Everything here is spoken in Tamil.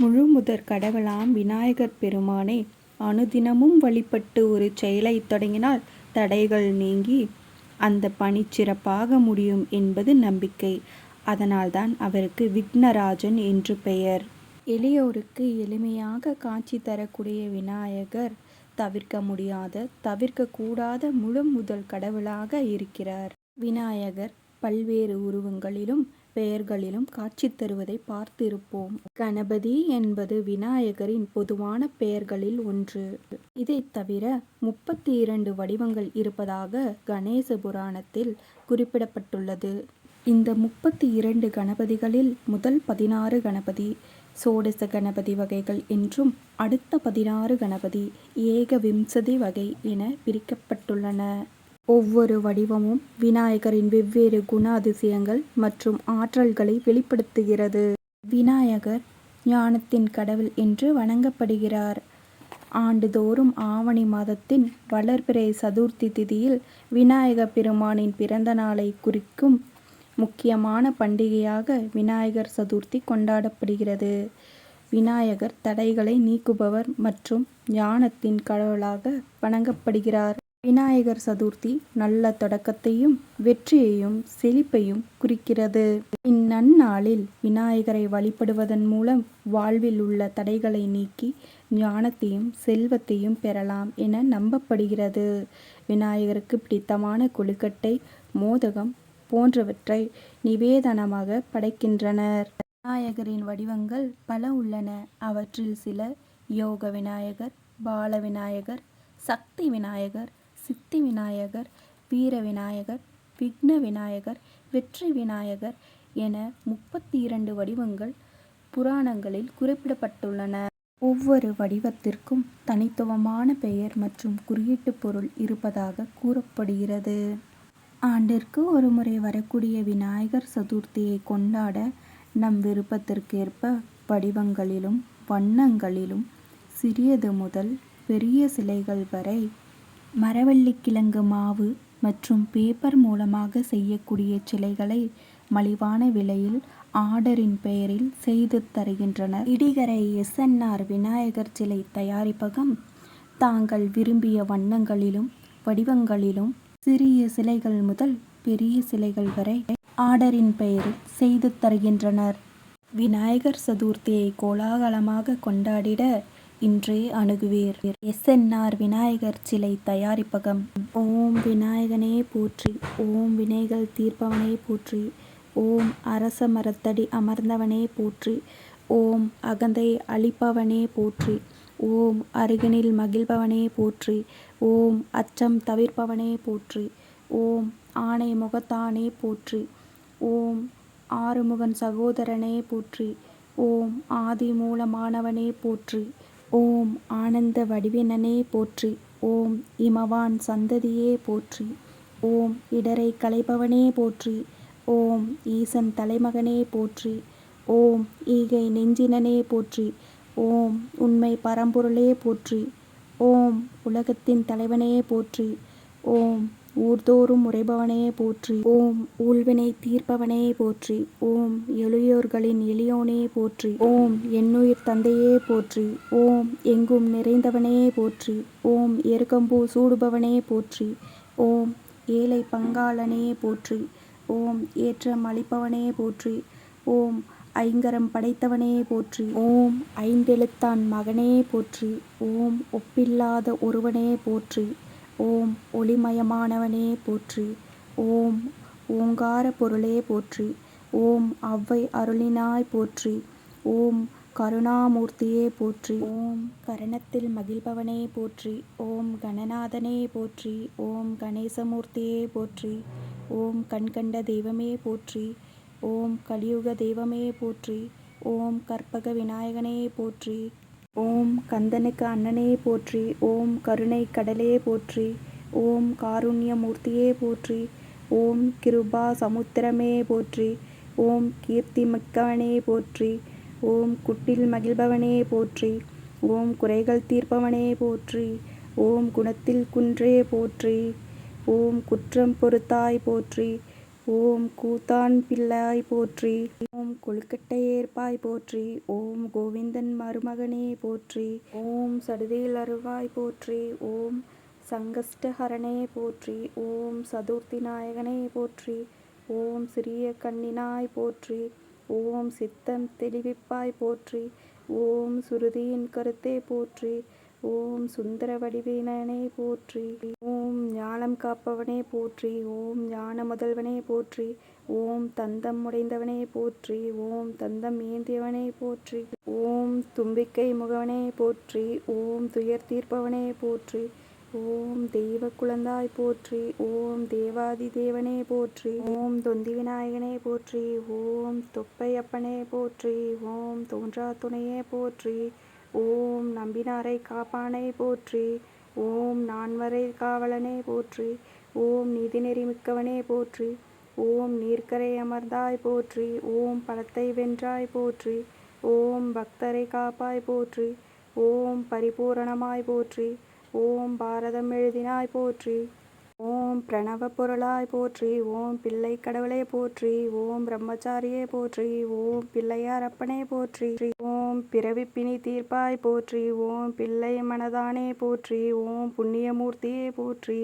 முழுமுதற் கடவுளாம் விநாயகர் பெருமானை அனுதினமும் வழிபட்டு ஒரு செயலைத் தொடங்கினால் தடைகள் நீங்கி அந்த பணி சிறப்பாக முடியும் என்பது நம்பிக்கை. அதனால்தான் அவருக்கு விக்னராஜன் என்று பெயர். எளியோருக்கு எளிமையாக காட்சி தரக்கூடிய விநாயகர் தவிர்க்க முடியாத, தவிர்க்கக்கூடாத முழுமுதல் கடவுளாக இருக்கிறார். விநாயகர் பல்வேறு உருவங்களிலும் பெயர்களிலும் காட்சி தருவதை பார்த்திருப்போம். கணபதி என்பது விநாயகரின் பொதுவான பெயர்களில் ஒன்று. இதைத் தவிர 32 வடிவங்கள் இருப்பதாக கணேச புராணத்தில் குறிப்பிடப்பட்டுள்ளது. இந்த 32 கணபதிகளில் முதல் 16 கணபதி சோடச கணபதி வகைகள் என்றும், அடுத்த 16 கணபதி ஏகவிம்சதி வகை என பிரிக்கப்பட்டுள்ளன. ஒவ்வொரு வடிவமும் விநாயகரின் வெவ்வேறு குண அதிசயங்கள் மற்றும் ஆற்றல்களை வெளிப்படுத்துகிறது. விநாயகர் ஞானத்தின் கடவுள் என்று வணங்கப்படுகிறார். ஆண்டுதோறும் ஆவணி மாதத்தின் வளர்பிறை சதுர்த்தி திதியில் விநாயக பெருமானின் பிறந்த நாளை குறிக்கும் முக்கியமான பண்டிகையாக விநாயகர் சதுர்த்தி கொண்டாடப்படுகிறது. விநாயகர் தடைகளை நீக்குபவர் மற்றும் ஞானத்தின் கடவுளாக வணங்கப்படுகிறார். விநாயகர் சதுர்த்தி நல்ல தொடக்கத்தையும் வெற்றியையும் செழிப்பையும் குறிக்கிறது. இந்நன்னாளில் விநாயகரை வழிபடுவதன் மூலம் வாழ்வில் உள்ள தடைகளை நீக்கி ஞானத்தையும் செல்வத்தையும் பெறலாம் என நம்பப்படுகிறது. விநாயகருக்கு பிடித்தமான கொழுக்கட்டை, மோதகம் போன்றவற்றை நிவேதனமாக படைக்கின்றனர். விநாயகரின் வடிவங்கள் பல உள்ளன. அவற்றில் சில யோக விநாயகர், பால விநாயகர், சக்தி விநாயகர், சித்தி விநாயகர், வீர விநாயகர், விக்ன விநாயகர், வெற்றி விநாயகர் என 32 வடிவங்கள் புராணங்களில் குறிப்பிடப்பட்டுள்ளன. ஒவ்வொரு வடிவத்திற்கும் தனித்துவமான பெயர் மற்றும் குறியீட்டு பொருள் இருப்பதாக கூறப்படுகிறது. ஆண்டிற்கு ஒரு முறை வரக்கூடிய விநாயகர் சதுர்த்தியை கொண்டாட நம் விருப்பத்திற்கேற்ப வடிவங்களிலும் வண்ணங்களிலும் சிறியது முதல் பெரிய சிலைகள் வரை மரவள்ளிக்கிழங்கு மாவு மற்றும் பேப்பர் மூலமாக செய்யக்கூடிய சிலைகளை மலிவான விலையில் ஆர்டரின் பெயரில் செய்து தருகின்றனர். இடிகரை SNR விநாயகர் சிலை தயாரிப்பகம் தாங்கள் விரும்பிய வண்ணங்களிலும் வடிவங்களிலும் சிறிய சிலைகள் முதல் பெரிய சிலைகள் வரை ஆர்டரின் பெயரில் செய்து தருகின்றனர். விநாயகர் சதுர்த்தியை கோலாகலமாக கொண்டாடிட இன்றே அணுகுவீர். SNR விநாயகர் சிலை தயாரிப்பகம். ஓம் விநாயகனே போற்றி. ஓம் வினைகள் தீர்ப்பவனே போற்றி. ஓம் அரச மரத்தடி அமர்ந்தவனே போற்றி. ஓம் அகந்தை அழிப்பவனே போற்றி. ஓம் அருகினில் மகிழ்பவனே போற்றி. ஓம் அச்சம் தவிர்ப்பவனே போற்றி. ஓம் ஆனை முகத்தானே போற்றி. ஓம் ஆறுமுகன் சகோதரனே போற்றி. ஓம் ஆதி மூலமானவனே போற்றி. ஓம் ஆனந்த வடிவினனே போற்றி. ஓம் இமவான் சந்ததியே போற்றி. ஓம் இடரை களைபவனே போற்றி. ஓம் ஈசன் தலைமகனே போற்றி. ஓம் ஈகை நெஞ்சினனே போற்றி. ஓம் உண்மை பரம்பொருளே போற்றி. ஓம் உலகத்தின் தலைவனே போற்றி. ஓம் ஊர்தோறும் உரைபவனே போற்றி. ஓம் ஊழ்வினை தீர்ப்பவனே போற்றி. ஓம் எளியோர்களின் எளியோனே போற்றி. ஓம் என்னுயிர் தந்தையே போற்றி. ஓம் எங்கும் நிறைந்தவனே போற்றி. ஓம் எருக்கம்பூ சூடுபவனே போற்றி. ஓம் ஏழை பங்காளனே போற்றி. ஓம் ஏற்றம் அளிப்பவனே போற்றி. ஓம் ஐங்கரம் படைத்தவனே போற்றி. ஓம் ஐந்தெழுத்தான் மகனே போற்றி. ஓம் ஒப்பில்லாத ஒருவனே போற்றி. ஓம் ஒளிமயமானவனே போற்றி. ஓம் ஓங்கார பொருளே போற்றி. ஓம் அவ்வை அருளினாய் போற்றி. ஓம் கருணாமூர்த்தியே போற்றி. ஓம் கரணத்தில் மகிழ்பவனே போற்றி. ஓம் கணநாதனே போற்றி. ஓம் கணேசமூர்த்தியே போற்றி. ஓம் கண்கண்ட தெய்வமே போற்றி. ஓம் கலியுக தெய்வமே போற்றி. ஓம் கற்பக விநாயகனே போற்றி. ஓம் கந்தனுக்கு அண்ணனே போற்றி. ஓம் கருணை கடலே போற்றி. ஓம் காருண்யமூர்த்தியே போற்றி. ஓம் கிருபா சமுத்திரமே போற்றி. ஓம் கீர்த்தி மிக்கவனே போற்றி. ஓம் குட்டில் மகிழ்பவனே போற்றி. ஓம் குறைகள் தீர்ப்பவனே போற்றி. ஓம் குணத்தில் குன்றே போற்றி. ஓம் குற்றம் பொறுத்தாய் போற்றி. ஓம் கூத்தான் பிள்ளாய் போற்றி. ஓம் கொழுக்கட்டை ஏற்பாய் போற்றி. ஓம் கோவிந்தன் மருமகனே போற்றி. ஓம் சடுதியில் அருள்வாய் போற்றி. ஓம் சங்கஷ்டஹரனே போற்றி. ஓம் சதுர்த்தி நாயகனே போற்றி. ஓம் சிறிய கண்ணினாய் போற்றி. ஓம் சித்தம் தெளிவிப்பாய் போற்றி. ஓம் சுருதியின் கருத்தே போற்றி. ஓம் சுந்தர வடிவினனே போற்றி. ஓம் ஞானம் காப்பவனே போற்றி. ஓம் ஞான முதல்வனே போற்றி. ஓம் தந்தம் உடைந்தவனே போற்றி. ஓம் தந்தம் ஏந்தியவனே போற்றி. ஓம் தும்பிக்கை முகவனே போற்றி. ஓம் துயர் தீர்ப்பவனே போற்றி. ஓம் தெய்வ குழந்தாய் போற்றி. ஓம் தேவாதி தேவனே போற்றி. ஓம் தொந்தி விநாயகனே போற்றி. ஓம் தொப்பையப்பனே போற்றி. ஓம் தோன்றா துணையே போற்றி. ஓம் நம்பினாரை காப்பானை போற்றி. ஓம் நான்மறை காவலனே போற்றி. ஓம் நீதிநெறி மிக்கவனே போற்றி. ஓம் நீர்க்கரை அமர்ந்தாய் போற்றி. ஓம் பழத்தை வென்றாய் போற்றி. ஓம் பக்தரை காப்பாய் போற்றி. ஓம் பரிபூரணமாய் போற்றி. ஓம் பாரதம் எழுதினாய் போற்றி. ஓம் பிரணவ பொருளாய் போற்றி. ஓம் பிள்ளை கடவுளே போற்றி. ஓம் பிரம்மச்சாரியே போற்றி. ஓம் பிள்ளையார் அப்பனே போற்றி. ஓம் பிறவி பிணி தீர்ப்பாய் போற்றி. ஓம் பிள்ளை மனதானே போற்றி. ஓம் புண்ணியமூர்த்தியே போற்றி.